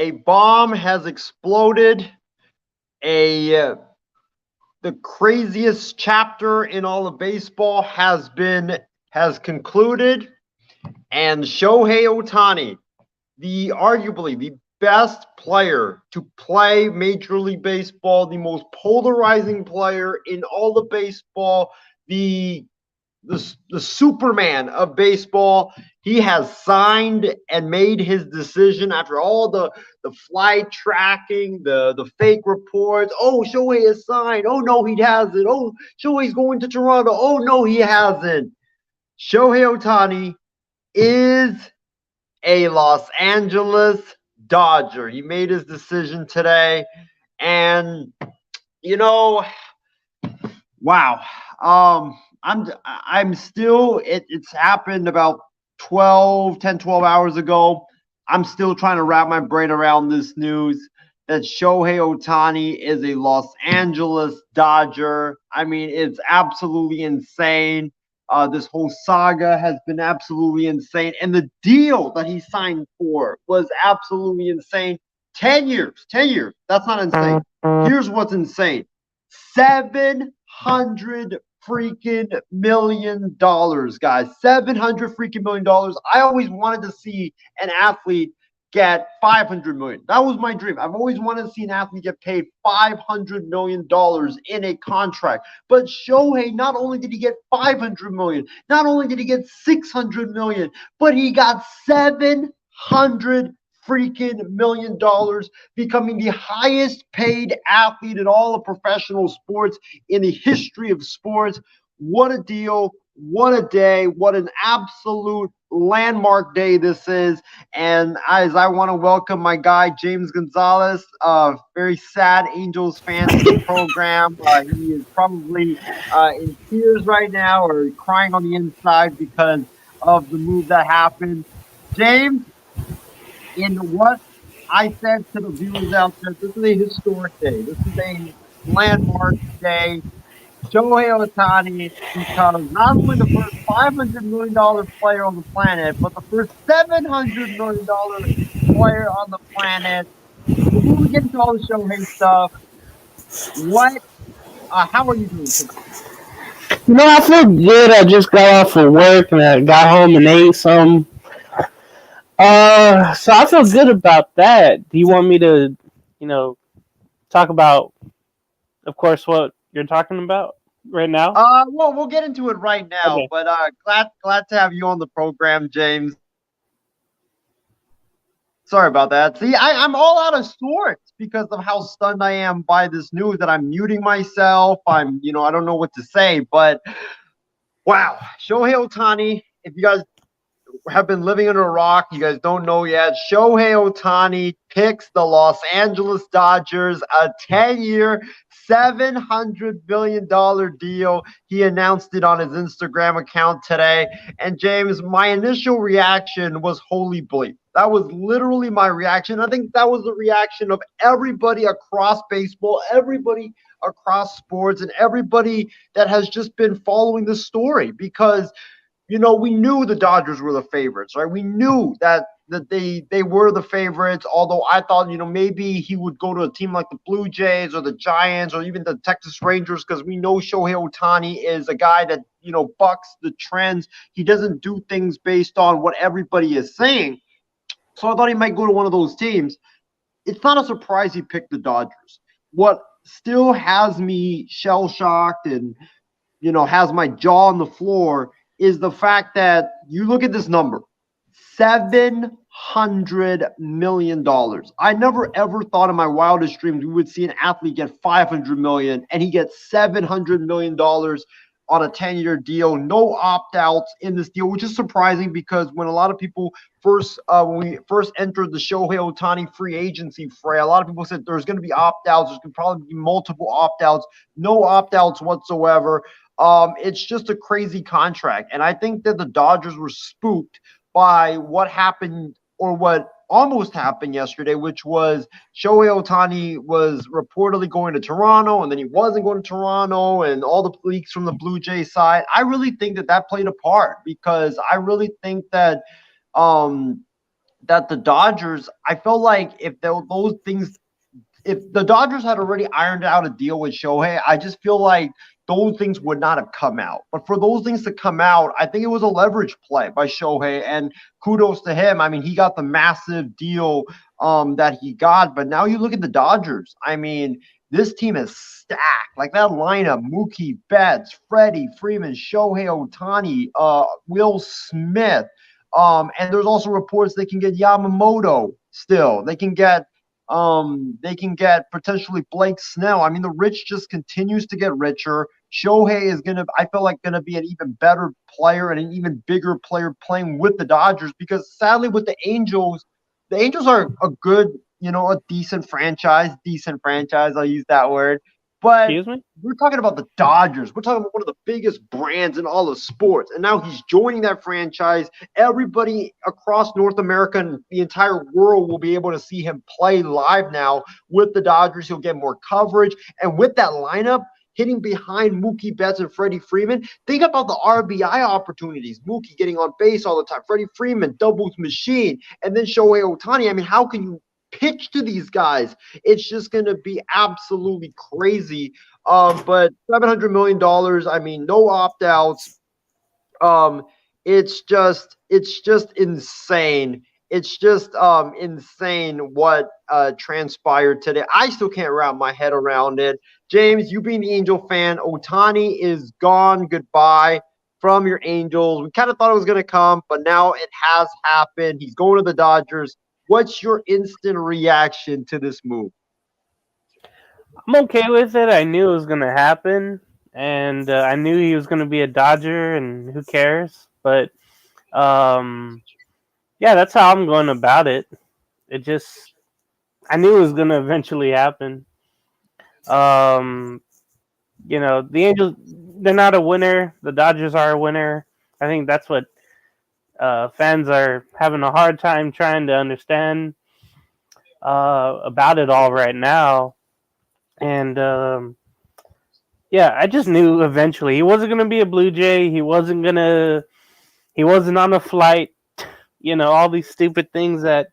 a bomb has exploded. A The craziest chapter in all of baseball has concluded, and Shohei Ohtani, the arguably the best player to play Major League Baseball, the most polarizing player in all of baseball, the the Superman of baseball. He has signed and made his decision after all the flight tracking, the fake reports. Oh, Shohei has signed. Oh, no, he hasn't. Oh, Shohei's going to Toronto. Oh, no, he hasn't. Shohei Ohtani is a Los Angeles Dodger. He made his decision today. And, you know, wow. I'm still it's happened about 12 hours ago. I'm still trying to wrap my brain around this news that Shohei Ohtani is a Los Angeles Dodger. I mean, it's absolutely insane. This whole saga has been absolutely insane. And the deal that he signed for was absolutely insane. 10 years. 10 years. That's not insane. Here's what's insane. 700 freaking $1 million, guys. 700 freaking $1 million. I always wanted to see an athlete get 500 million. That was my dream. I've always wanted to see an athlete get paid $500 million in a contract. But Shohei, not only did he get 500 million, not only did he get 600 million, but he got 700 freaking $1 million, becoming the highest paid athlete in all of professional sports in the history of sports. What a deal. What a day. What an absolute landmark day this is. And as I want to welcome my guy, James Gonzalez, very sad Angels fan to the program. He is probably in tears right now or crying on the inside because of the move that happened. James, in what I said to the viewers out there, this is a historic day. This is a landmark day. Shohei Ohtani becomes not only the first $500 million player on the planet, but the first $700 million player on the planet. Before we get into all the Shohei stuff, how are you doing today? I feel good. I just got off of work and I got home and ate some. So I feel good about that. Do you want me to, talk about, of course, what you're talking about right now? Well, we'll get into it right now, Okay. but glad to have you on the program, James. Sorry about that. See, I'm all out of sorts because of how stunned I am by this news that I'm muting myself. I don't know what to say, but wow. Shohei Ohtani, if you guys have been living under a rock, you guys don't know yet, Shohei Ohtani picks the Los Angeles Dodgers, a 10-year, $700 million deal. He announced it on his Instagram account today. And James, my initial reaction was holy bleep. That was literally my reaction. I think that was the reaction of everybody across baseball, everybody across sports, and everybody that has just been following the story because we knew the Dodgers were the favorites, right? We knew that they were the favorites, although I thought, maybe he would go to a team like the Blue Jays or the Giants or even the Texas Rangers because we know Shohei Ohtani is a guy that, bucks the trends. He doesn't do things based on what everybody is saying. So I thought he might go to one of those teams. It's not a surprise he picked the Dodgers. What still has me shell-shocked and, has my jaw on the floor is the fact that you look at this number, $700 million. I never ever thought in my wildest dreams we would see an athlete get $500 million and he gets $700 million on a 10-year deal. No opt-outs in this deal, which is surprising because when a lot of people when we first entered the Shohei Ohtani free agency fray, a lot of people said there's going to be opt-outs. There's going to probably be multiple opt-outs. No opt-outs whatsoever. It's just a crazy contract. And I think that the Dodgers were spooked by what happened or what almost happened yesterday, which was Shohei Ohtani was reportedly going to Toronto and then he wasn't going to Toronto and all the leaks from the Blue Jays side. I really think that played a part because I really think that that the Dodgers, I felt like if those things, if the Dodgers had already ironed out a deal with Shohei, I just feel like those things would not have come out. But for those things to come out, I think it was a leverage play by Shohei, and kudos to him. I mean, he got the massive deal that he got, but now you look at the Dodgers. I mean, this team is stacked. Like that lineup: Mookie Betts, Freddie Freeman, Shohei Ohtani, Will Smith. And there's also reports they can get Yamamoto still. They can get potentially Blake Snell. I mean, the rich just continues to get richer. Shohei is I feel like, gonna be an even better player and an even bigger player playing with the Dodgers, because sadly with the Angels are a good, a decent franchise. Decent franchise, I'll use that word. But Excuse me? we're talking about the Dodgers. We're talking about one of the biggest brands in all of sports. And now he's joining that franchise. Everybody across North America and the entire world will be able to see him play live now with the Dodgers. He'll get more coverage. And with that lineup, hitting behind Mookie Betts and Freddie Freeman, think about the RBI opportunities. Mookie getting on base all the time. Freddie Freeman, doubles machine. And then Shohei Ohtani. I mean, how can you pitch to these guys? It's just going to be absolutely crazy. But $700 million, I mean, no opt-outs. It's just insane. It's just insane what transpired today. I still can't wrap my head around it. James, you being the Angel fan, Ohtani is gone. Goodbye from your Angels. We kind of thought it was going to come, but now it has happened. He's going to the Dodgers. What's your instant reaction to this move? I'm okay with it. I knew it was going to happen, and I knew he was going to be a Dodger, and who cares? But, yeah, that's how I'm going about it. I knew it was going to eventually happen. The Angels, they're not a winner. The Dodgers are a winner. I think that's what fans are having a hard time trying to understand about it all right now. And I just knew eventually he wasn't going to be a Blue Jay. He wasn't on a flight. All these stupid things that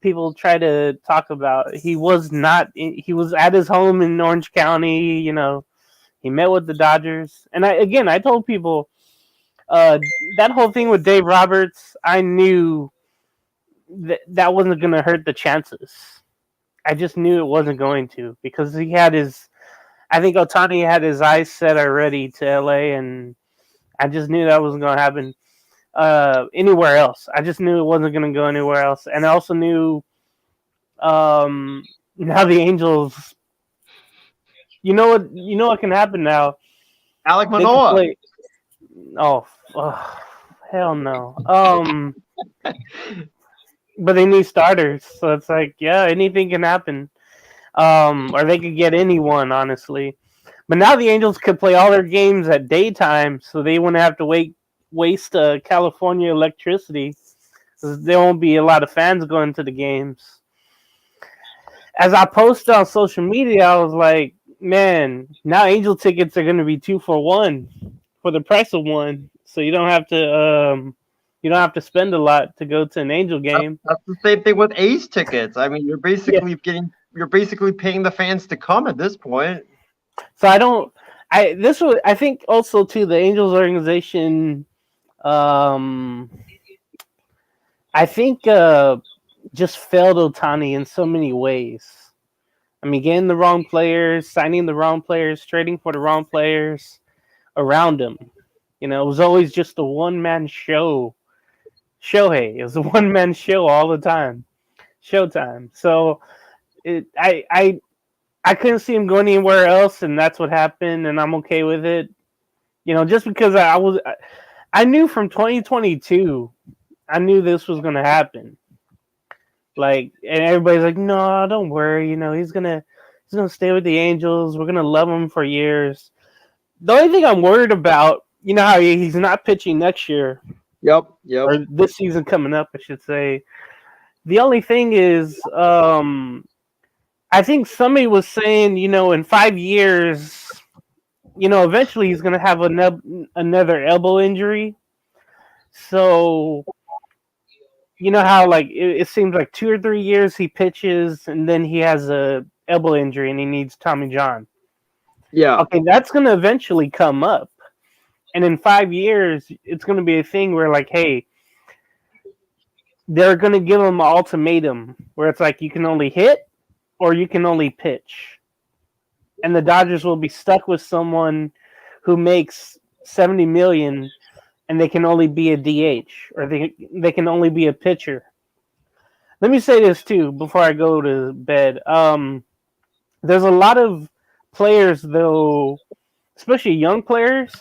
people try to talk about. He was not. He was at his home in Orange County. He met with the Dodgers. And I told people that whole thing with Dave Roberts, I knew that wasn't going to hurt the chances. I just knew it wasn't going to, because he had I think Ohtani had his eyes set already to LA, and I just knew that wasn't going to happen anywhere else. I just knew it wasn't going to go anywhere else. And I also knew now the Angels, what can happen now? Alek Manoah. Hell no. But they need starters, so it's like, yeah, anything can happen. Or they could get anyone, honestly. But now the Angels could play all their games at daytime, so they wouldn't have to waste California electricity. There won't be a lot of fans going to the games. As I posted on social media, I was like, man, now Angel tickets are going to be 2 for $1 for the price of one, so you don't have to spend a lot to go to an Angel game. That's the same thing with A's tickets. I mean, you're basically paying the fans to come at this point. So I think also too, the Angels organization, I think just failed Ohtani in so many ways. I mean, getting the wrong players, signing the wrong players, trading for the wrong players around him. It was always just a one-man show. Shohei, it was a one-man show all the time. Showtime. So I couldn't see him going anywhere else, and that's what happened, and I'm okay with it. Just because I knew from 2022, I knew this was going to happen. Like, and everybody's like, no, don't worry. He's gonna stay with the Angels. We're gonna love him for years. The only thing I'm worried about, how he's not pitching next year. Yep. Or this season coming up, I should say. The only thing is, I think somebody was saying, in 5 years, eventually he's going to have another elbow injury. So you know how like it seems like 2 or 3 years he pitches and then he has a elbow injury and he needs Tommy John. Yeah. Okay, that's gonna eventually come up, and in 5 years, it's gonna be a thing where like, hey, they're gonna give him an ultimatum where it's like you can only hit or you can only pitch, and the Dodgers will be stuck with someone who makes 70 million and they can only be a DH or they can only be a pitcher. Let me say this too before I go to bed. There's a lot of players though, especially young players,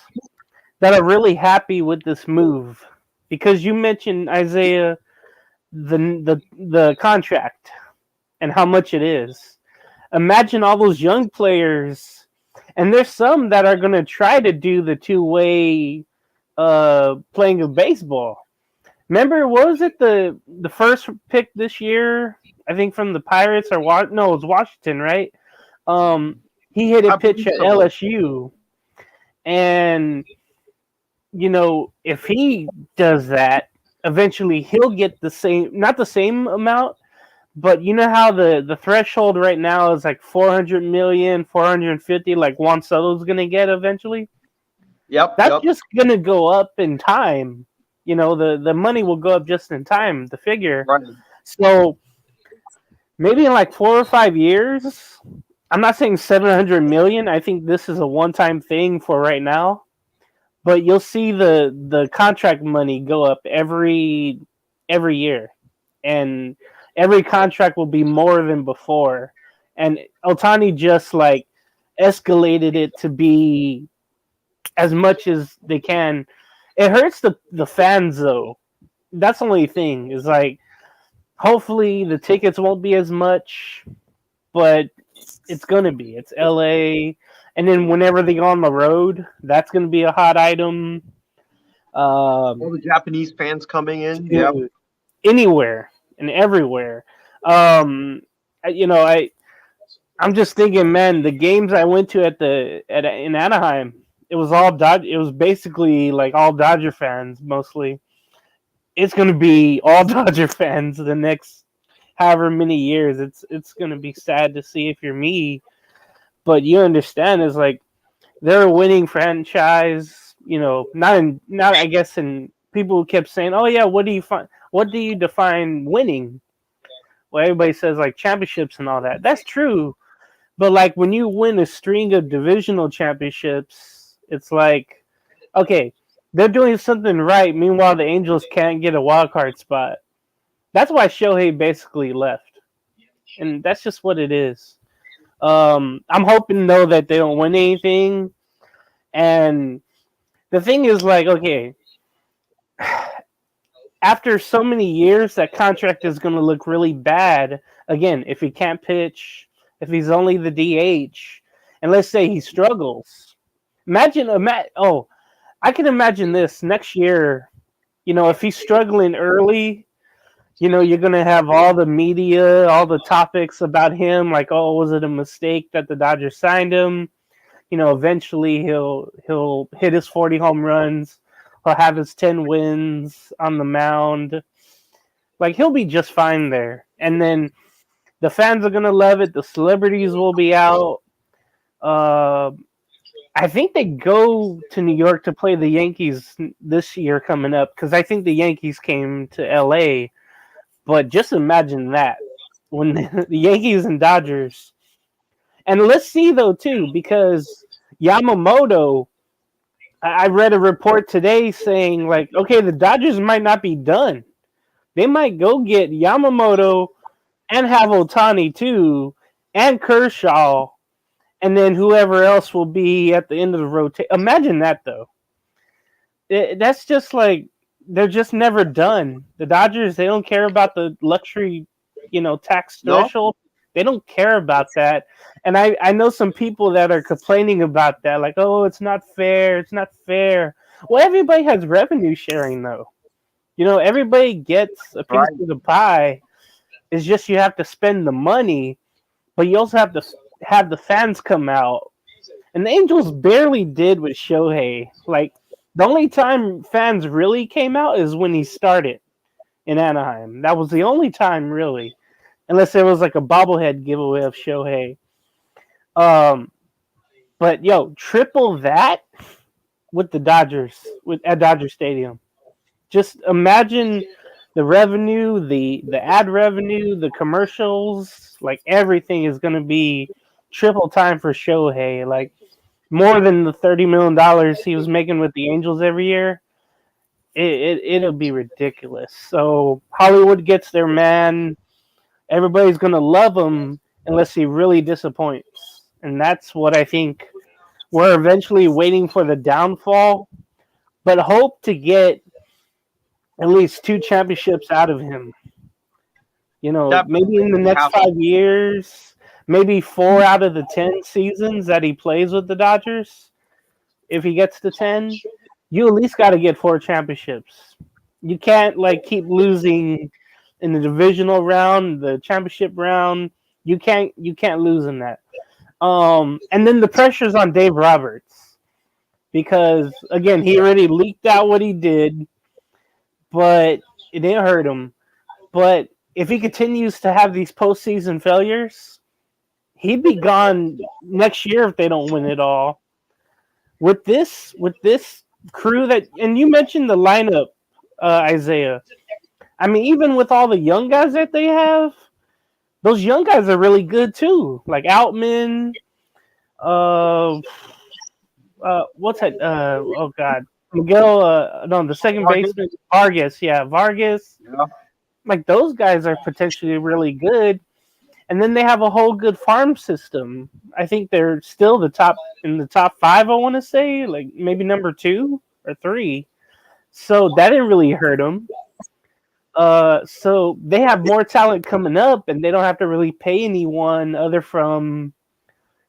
that are really happy with this move because you mentioned Isaiah the contract and how much it is. Imagine all those young players, and there's some that are going to try to do the two-way playing of baseball. Remember, what was it the first pick this year? I think from the Pirates or no, it was Washington, right? He hit a pitch at LSU, and you know if he does that, eventually he'll get the same, not the same amount, but you know how the threshold right now is like 400 million, 450, like Juan Soto's going to get eventually. Yep. That's just going to go up in time. You know, the money will go up just in time, the figure. Right. So maybe in like 4 or 5 years, I'm not saying 700 million. I think this is a one-time thing for right now. But you'll see the contract money go up every year. And every contract will be more than before. And Ohtani just like escalated it to be as much as they can. It hurts the fans though. That's the only thing. Is like hopefully the tickets won't be as much, but it's gonna be. It's LA. And then whenever they go on the road, that's gonna be a hot item. All the Japanese fans coming in. Yeah. Anywhere and everywhere. I'm just thinking, man, the games I went to in Anaheim, it was all it was basically like all Dodger fans mostly. It's gonna be all Dodger fans the next however many years. It's gonna be sad to see if you're me, but you understand is like they're a winning franchise. You know, not I guess in people kept saying, oh yeah, what do you define winning? Well, everybody says like championships and all that. That's true. But like when you win a string of divisional championships, it's like, okay, they're doing something right. Meanwhile, the Angels can't get a wild card spot. That's why Shohei basically left. And that's just what it is. I'm hoping though that they don't win anything. And the thing is like, okay, after so many years, that contract is going to look really bad. Again, if he can't pitch, if he's only the DH, and let's say he struggles. I can imagine this next year. You know, if he's struggling early, you know, you're going to have all the media, all the topics about him, like, oh, was it a mistake that the Dodgers signed him? You know, eventually he'll hit his 40 home runs. He'll have his 10 wins on the mound. Like, he'll be just fine there. And then the fans are going to love it. The celebrities will be out. I think they go to New York to play the Yankees this year coming up because I think the Yankees came to L.A. But just imagine that when the Yankees and Dodgers. And let's see, though, too, because Yamamoto, I read a report today saying, like, okay, the Dodgers might not be done. They might go get Yamamoto and have Ohtani, too, and Kershaw, and then whoever else will be at the end of the rotation. Imagine that, though. That's just like, they're just never done. The Dodgers, they don't care about the luxury, tax threshold. They don't care about that. And I know some people that are complaining about that, like, oh, it's not fair. It's not fair. Well, everybody has revenue sharing, though. Everybody gets a piece of the pie. It's just you have to spend the money, but you also have to have the fans come out. And the Angels barely did with Shohei. Like, the only time fans really came out is when he started. in Anaheim. That was the only time, really, unless there was like a bobblehead giveaway of Shohei. Um, but yo, triple that with the Dodgers at Dodger Stadium. Just imagine the revenue, the ad revenue, the commercials, like everything is going to be triple time for Shohei. Like more than the $30 million he was making with the Angels every year. It'll be ridiculous. So Hollywood gets their man. Everybody's gonna love him unless he really disappoints, and that's what I think we're eventually waiting for the downfall. But hope to get at least 2 championships out of him. You know, maybe in the next 5 years, maybe 4 out of the 10 seasons that he plays with the Dodgers. If he gets to 10, you at least got to get 4 championships. You can't like keep losing in the divisional round, the championship round. You can't lose in that. And then the pressure's on Dave Roberts because again he already leaked out what he did, but it didn't hurt him. But if he continues to have these postseason failures, he'd be gone next year if they don't win it all. With this crew that, and you mentioned the lineup, Isaiah. I mean, even with all the young guys that they have, those young guys are really good too. Like Outman, what's that? Oh God, Miguel. No, the second baseman, Vargas. Yeah, Vargas. Yeah. Like those guys are potentially really good, and then they have a whole good farm system. I think they're still in the top 5. I want to say, like maybe number 2 or 3. So that didn't really hurt them. So they have more talent coming up, and they don't have to really pay anyone other from,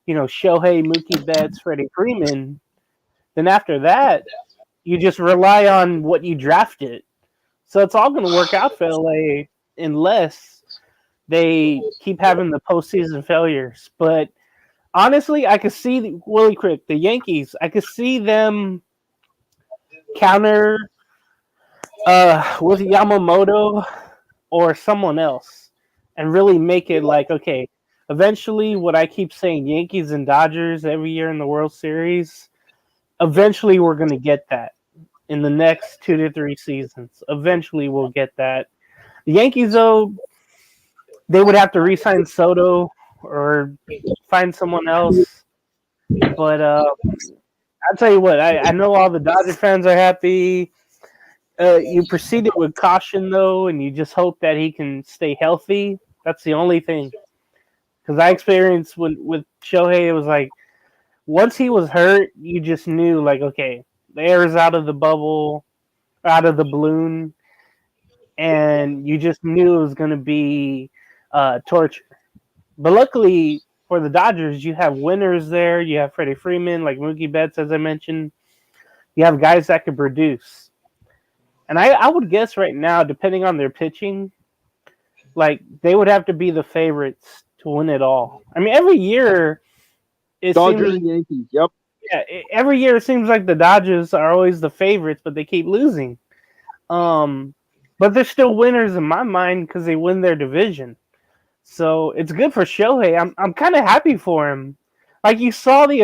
Shohei, Mookie Betts, Freddie Freeman. Then after that, you just rely on what you drafted. So it's all going to work out for LA unless they keep having the postseason failures. But honestly, I could see really quick the Yankees. I could see them counter with Yamamoto or someone else and really make it like, okay, eventually what I keep saying, Yankees and Dodgers every year in the World Series, eventually we're going to get that in the next 2 to 3 seasons. Eventually we'll get that. The Yankees, though, they would have to re-sign Soto or find someone else. But I'll tell you what, I know all the Dodger fans are happy. You proceeded with caution, though, and you just hope that he can stay healthy. That's the only thing. Because I experienced with Shohei, it was like, once he was hurt, you just knew, like, okay, the air is out of the bubble, out of the balloon, and you just knew it was going to be torture. But luckily for the Dodgers, you have winners there. You have Freddie Freeman, like Mookie Betts, as I mentioned. You have guys that can produce. And I would guess right now, depending on their pitching, like they would have to be the favorites to win it all. I mean, every year Dodgers and Yankees. Yep. Yeah, every year it seems like the Dodgers are always the favorites, but they keep losing. But they're still winners in my mind because they win their division. So it's good for Shohei. I'm kind of happy for him. Like you saw the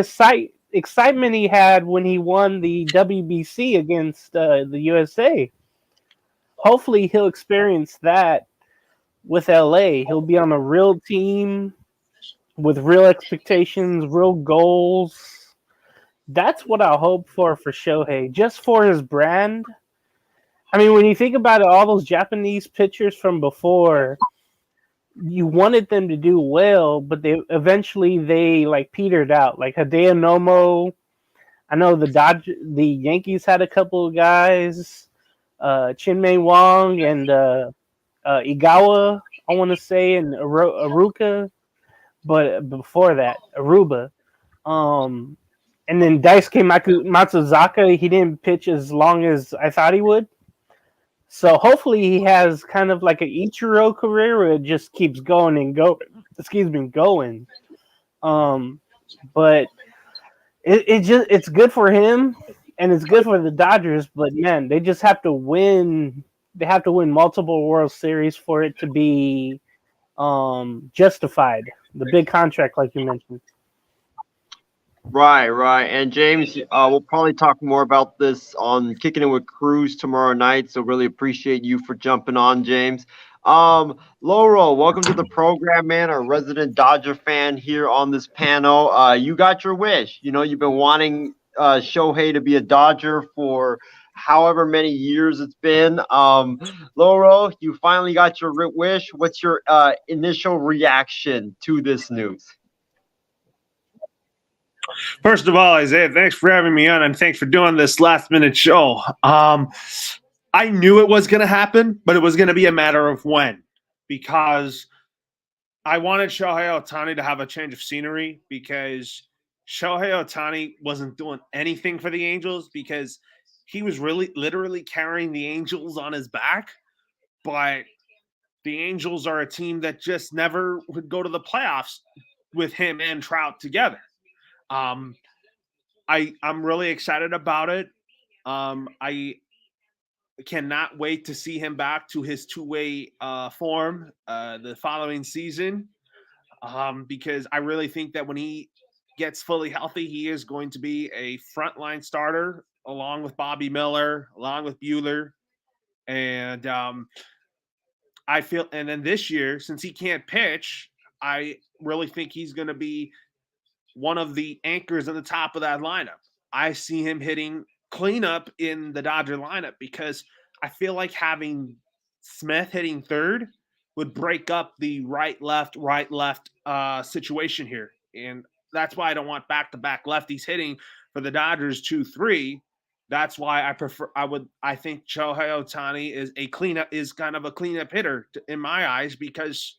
excitement he had when he won the WBC against the USA. Hopefully he'll experience that with LA. He'll be on a real team with real expectations, real goals. That's what I hope for Shohei, just for his brand. I mean, when you think about it, all those Japanese pitchers from before, you wanted them to do well, but they eventually like petered out. Like Hideo Nomo, I know the Yankees had a couple of guys, Chin-Mei Wong and Igawa, I want to say, and Aruka, but before that, Aruba. And then Daisuke Matsuzaka, he didn't pitch as long as I thought he would. So hopefully he has kind of like an Ichiro career where it just keeps going and going. But it's good for him and it's good for the Dodgers. But man, they just have to win they have to win multiple World Series for it to be justified. The big contract, like you mentioned. Right, right. And James, we'll probably talk more about this on Kicking It with Cruz tomorrow night. So really appreciate you for jumping on, James. Laurel, welcome to the program, man. Our resident Dodger fan here on this panel. You got your wish. You know, you've been wanting Shohei to be a Dodger for however many years it's been. Laurel, you finally got your wish. What's your initial reaction to this news? First of all, Isaiah, thanks for having me on and thanks for doing this last minute show. I knew it was going to happen, but it was going to be a matter of when, because I wanted Shohei Ohtani to have a change of scenery, because Shohei Ohtani wasn't doing anything for the Angels, because he was really literally carrying the Angels on his back. But the Angels are a team that just never would go to the playoffs with him and Trout together. I'm really excited about it. I cannot wait to see him back to his two-way form the following season, because I really think that when he gets fully healthy, he is going to be a frontline starter along with Bobby Miller, along with Buehler, and I feel. And then this year, since he can't pitch, I really think he's going to be one of the anchors at the top of that lineup. I see him hitting cleanup in the Dodger lineup, because I feel like having Smith hitting third would break up the right left situation here. And that's why I don't want back-to-back lefties hitting for the Dodgers 2-3. That's why I think Shohei Ohtani is kind of a cleanup hitter in my eyes, because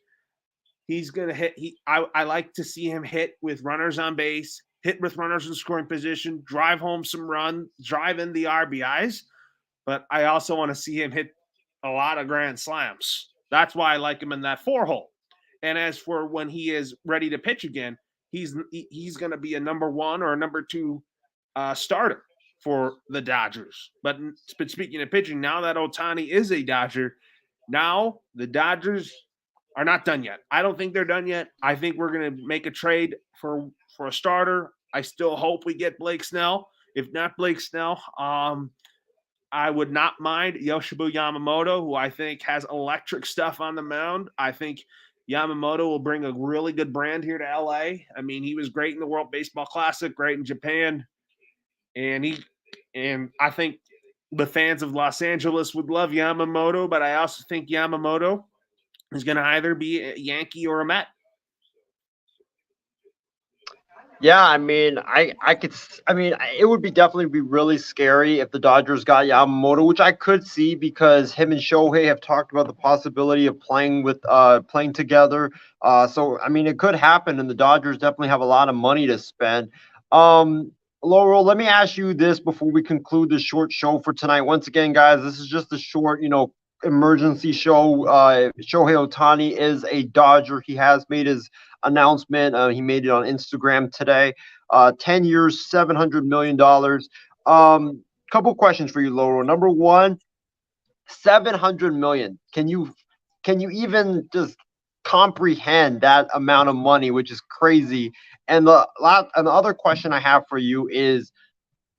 he's gonna hit. I like to see him hit with runners on base, hit with runners in scoring position, drive home some run, drive in the RBIs. But I also want to see him hit a lot of grand slams. That's why I like him in that 4 hole. And as for when he is ready to pitch again, he's going to be a number 1 or a number 2 starter for the Dodgers. But speaking of pitching, now that Ohtani is a Dodger, now the Dodgers are not done yet. I don't think they're done yet. I think we're going to make a trade for a starter. I still hope we get Blake Snell. If not Blake Snell, I would not mind Yoshinobu Yamamoto, who I think has electric stuff on the mound. I think Yamamoto will bring a really good brand here to LA. I mean, he was great in the World Baseball Classic, great in Japan, and I think the fans of Los Angeles would love Yamamoto, but I also think Yamamoto is going to either be a Yankee or a Met. Yeah, I mean, it would be definitely be really scary if the Dodgers got Yamamoto, which I could see because him and Shohei have talked about the possibility of playing together. So I mean, it could happen, and the Dodgers definitely have a lot of money to spend. Laurel, let me ask you this before we conclude the short show for tonight. Once again, guys, this is just a short, emergency show. Shohei Ohtani is a Dodger. He has made his announcement. He made it on Instagram today. 10 years, $700 million. Couple questions for you, Laurel. Number one, 700 million. Can you even just comprehend that amount of money, which is crazy? And the other question I have for you is,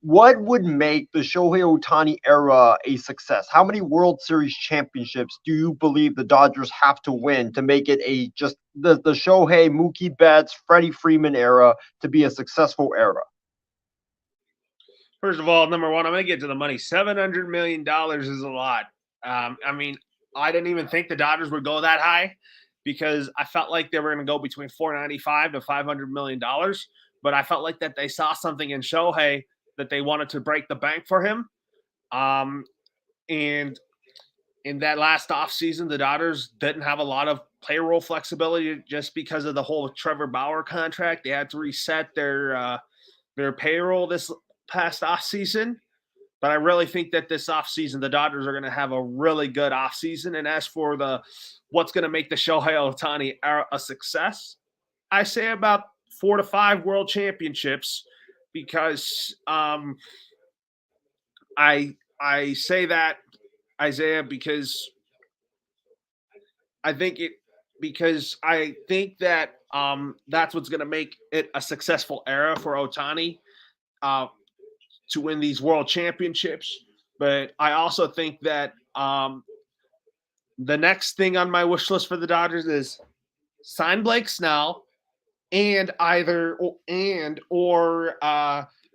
what would make the Shohei Ohtani era a success? How many World Series championships do you believe the Dodgers have to win to make it the Shohei, Mookie Betts, Freddie Freeman era to be a successful era? First of all, number one, I'm going to get to the money. $700 million is a lot. I mean, I didn't even think the Dodgers would go that high, because I felt like they were going to go between $495 to $500 million. But I felt like that they saw something in Shohei that they wanted to break the bank for him. And in that last offseason, the Dodgers didn't have a lot of payroll flexibility just because of the whole Trevor Bauer contract. They had to reset their payroll this past offseason. But I really think that this offseason, the Dodgers are going to have a really good offseason. And as for what's going to make the Shohei Ohtani era a success, I say about 4 to 5 world championships, because I say that Isaiah, because I think it because I think that that's what's going to make it a successful era for Otani uh, to win these world championships. But I also think that the next thing on my wish list for the Dodgers is sign Blake Snell and either or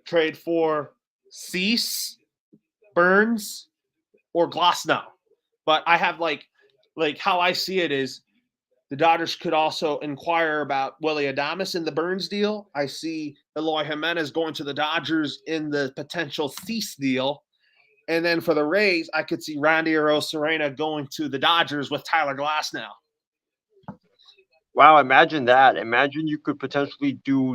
trade for Cease, Burns, or Glasnow. But I have like how I see it is the Dodgers could also inquire about Willie Adames in the Burns deal. I see Eloy Jimenez going to the Dodgers in the potential Cease deal. And then for the Rays, I could see Randy Arozarena going to the Dodgers with Tyler Glasnow. Wow, imagine that. Imagine you could potentially do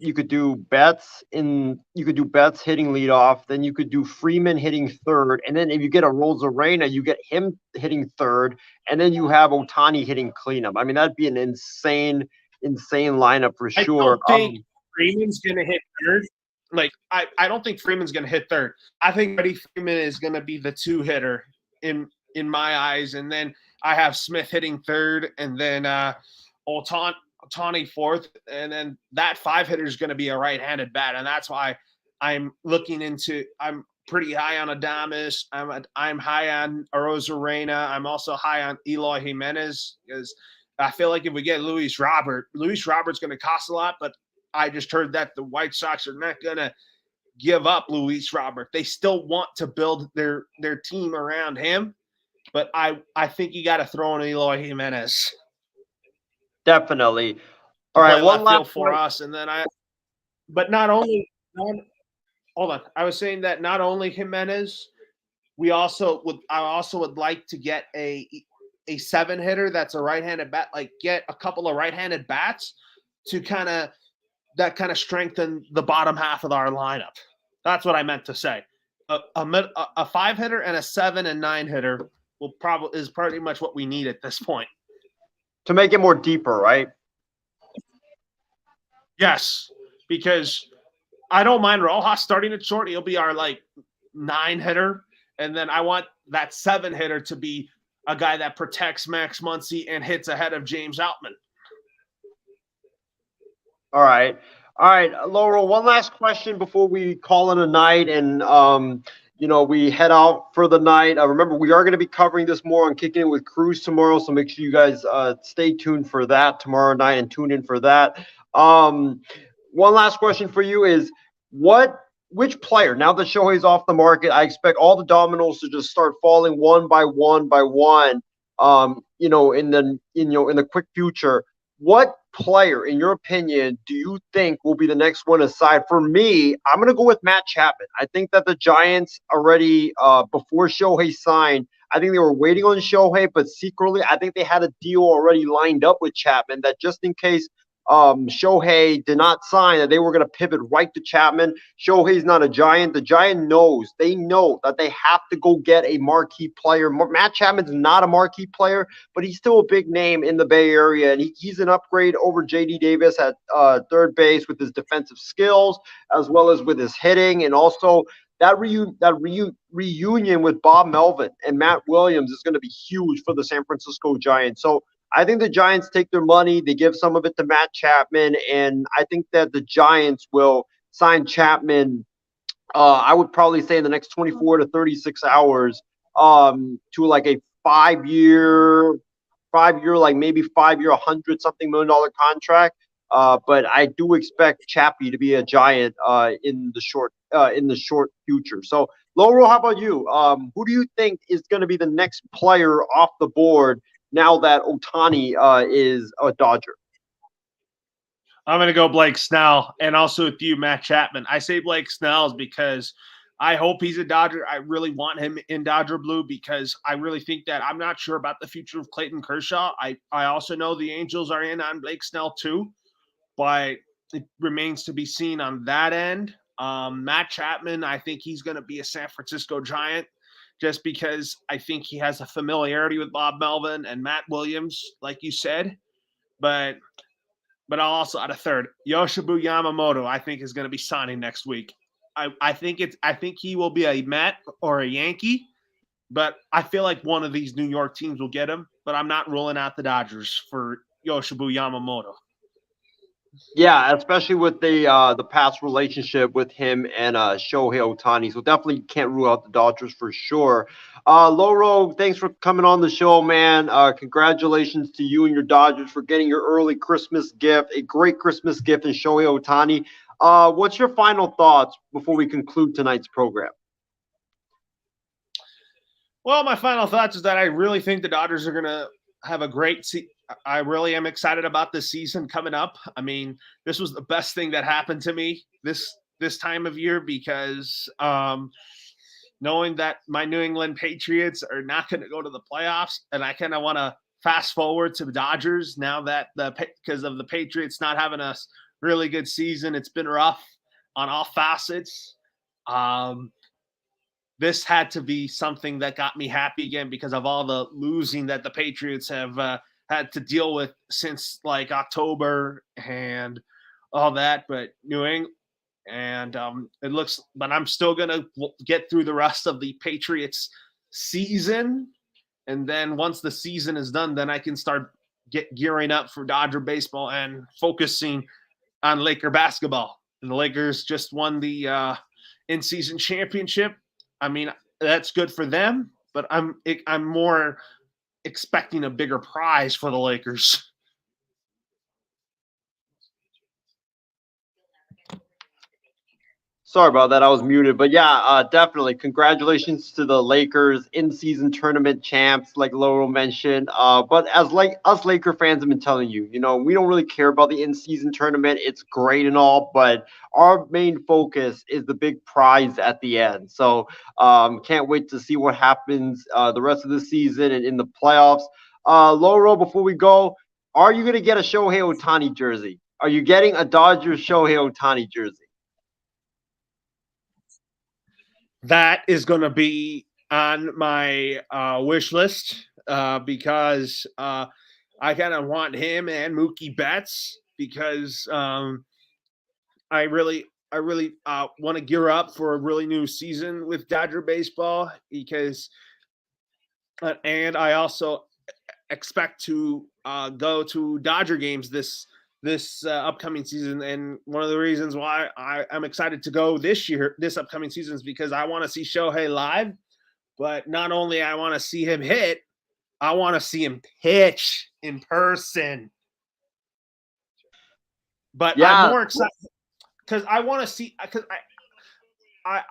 you could do Betts hitting leadoff, then you could do Freeman hitting third, and then if you get a Rosarena, you get him hitting third, and then you have Otani hitting cleanup. I mean, that'd be an insane lineup for sure. I don't think Freeman's gonna hit third. Like I don't think Freeman's gonna hit third. I think Freddie Freeman is gonna be the two hitter in my eyes, and then I have Smith hitting third, and then Otani fourth, and then that five hitter is going to be a right-handed bat, and that's why I'm pretty high on Adames. I'm high on Arozarena. I'm also high on Eloy Jimenez because I feel like if we get Luis Robert's going to cost a lot, but I just heard that the White Sox are not going to give up Luis Robert. They still want to build their team around him. But I think you got to throw in Eloy Jimenez. Definitely. All right, one last for us, and then But not only. Hold on. I was saying that not only Jimenez, I also would like to get a seven hitter that's a right-handed bat. Like get a couple of right-handed bats to kind of strengthen the bottom half of our lineup. That's what I meant to say. A five hitter and a 7 and 9 hitter is pretty much what we need at this point to make it more deeper, right? Yes, because I don't mind Rojas starting at short. He'll be our 9 hitter, and then I want that 7 hitter to be a guy that protects Max Muncy and hits ahead of James Outman. All right, Laurel. One last question before we call it a night, and we head out for the night. Remember, we are going to be covering this more on Kicking It with Cruz tomorrow, so make sure you guys stay tuned for that tomorrow night and tune in for that. One last question for you is which player, now that Shohei's off the market, I expect all the dominoes to just start falling one by one by one, in the quick future. What player, in your opinion, do you think will be the next one aside? For me, I'm going to go with Matt Chapman. I think that the Giants already, before Shohei signed, I think they were waiting on Shohei, but secretly, I think they had a deal already lined up with Chapman that just in case Shohei did not sign, that they were going to pivot right to Chapman. Shohei's not a Giant. The Giant knows. They know that they have to go get a marquee player. Matt Chapman's not a marquee player, but he's still a big name in the Bay Area, and he's an upgrade over J.D. Davis at third base with his defensive skills as well as with his hitting, and also that reunion with Bob Melvin and Matt Williams is going to be huge for the San Francisco Giants. So I think the Giants take their money, they give some of it to Matt Chapman, and I think that the Giants will sign Chapman, I would probably say in the next 24 to 36 hours, to like a 5-year, maybe 5-year, $100-something million contract. But I do expect Chappie to be a Giant in the short future. So, Laurel, how about you? Who do you think is going to be the next player off the board now that Otani is a Dodger? I'm going to go Blake Snell, and also with you, Matt Chapman. I say Blake Snell because I hope he's a Dodger. I really want him in Dodger blue because I really think that I'm not sure about the future of Clayton Kershaw. I also know the Angels are in on Blake Snell too, but it remains to be seen on that end. Matt Chapman, I think he's going to be a San Francisco Giant just because I think he has a familiarity with Bob Melvin and Matt Williams, like you said. But I'll also add a third. Yoshinobu Yamamoto, I think, is going to be signing next week. I think he will be a Met or a Yankee, but I feel like one of these New York teams will get him. But I'm not ruling out the Dodgers for Yoshinobu Yamamoto. Yeah, especially with the past relationship with him and Shohei Ohtani. So definitely can't rule out the Dodgers for sure. Loro, thanks for coming on the show, man. Congratulations to you and your Dodgers for getting your early Christmas gift, a great Christmas gift in Shohei Ohtani. What's your final thoughts before we conclude tonight's program? Well, my final thoughts is that I really think the Dodgers are going to have a great season. I really am excited about this season coming up. I mean, this was the best thing that happened to me this time of year because knowing that my New England Patriots are not going to go to the playoffs, and I kind of want to fast forward to the Dodgers now that because of the Patriots not having a really good season. It's been rough on all facets. This had to be something that got me happy again because of all the losing that the Patriots have had to deal with since like October and all that. But New England, and it looks, but I'm still going to get through the rest of the Patriots season. And then once the season is done, then I can start gearing up for Dodger baseball and focusing on Laker basketball. And the Lakers just won the in-season championship. I mean, that's good for them, but I'm more expecting a bigger prize for the Lakers. Sorry about that. I was muted. But yeah, definitely. Congratulations to the Lakers in-season tournament champs, like Laurel mentioned. But as like us Laker fans have been telling you, we don't really care about the in-season tournament. It's great and all, but our main focus is the big prize at the end. So can't wait to see what happens the rest of the season and in the playoffs. Laurel, before we go, are you going to get a Shohei Ohtani jersey? Are you getting a Dodgers Shohei Ohtani jersey? That is going to be on my wish list because I kind of want him and Mookie Betts because I really want to gear up for a really new season with Dodger baseball because and I also expect to go to Dodger games this upcoming season. And one of the reasons why I'm excited to go this upcoming season is because I want to see Shohei live, but not only I want to see him hit, I want to see him pitch in person. But yeah. I'm more excited because I want to see, because I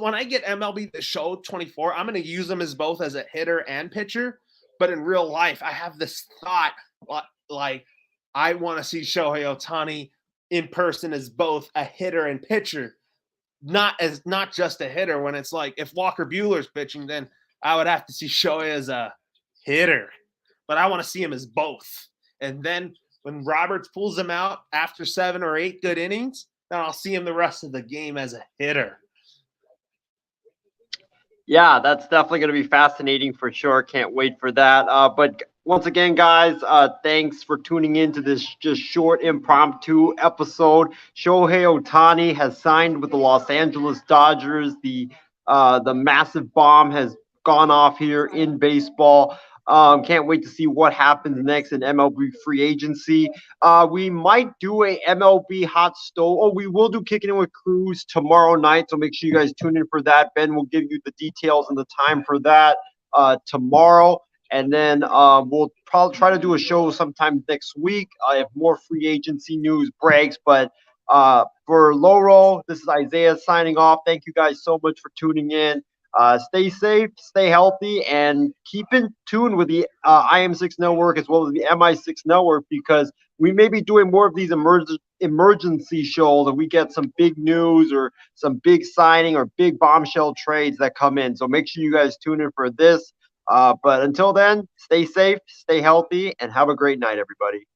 when I get MLB The Show 24, I'm going to use them as both as a hitter and pitcher. But in real life, I have this thought like, I want to see Shohei Ohtani in person as both a hitter and pitcher, not just a hitter. When it's like if Walker Buehler's pitching, then I would have to see Shohei as a hitter. But I want to see him as both. And then when Roberts pulls him out after 7 or 8 good innings, then I'll see him the rest of the game as a hitter. Yeah, that's definitely going to be fascinating for sure. Can't wait for that. But once again, guys, thanks for tuning in to this just short impromptu episode. Shohei Ohtani has signed with the Los Angeles Dodgers. The massive bomb has gone off here in baseball. Can't wait to see what happens next in MLB free agency. We might do a MLB hot stove. Oh, we will do Kicking It with Cruz tomorrow night. So make sure you guys tune in for that. Ben will give you the details and the time for that tomorrow. And then we'll probably try to do a show sometime next week if more free agency news breaks. But for Loro, this is Isaiah signing off. Thank you guys so much for tuning in. Stay safe, stay healthy, and keep in tune with the IM6 network as well as the MI6 network because we may be doing more of these emergency shows and we get some big news or some big signing or big bombshell trades that come in. So make sure you guys tune in for this. But until then, stay safe, stay healthy, and have a great night, everybody.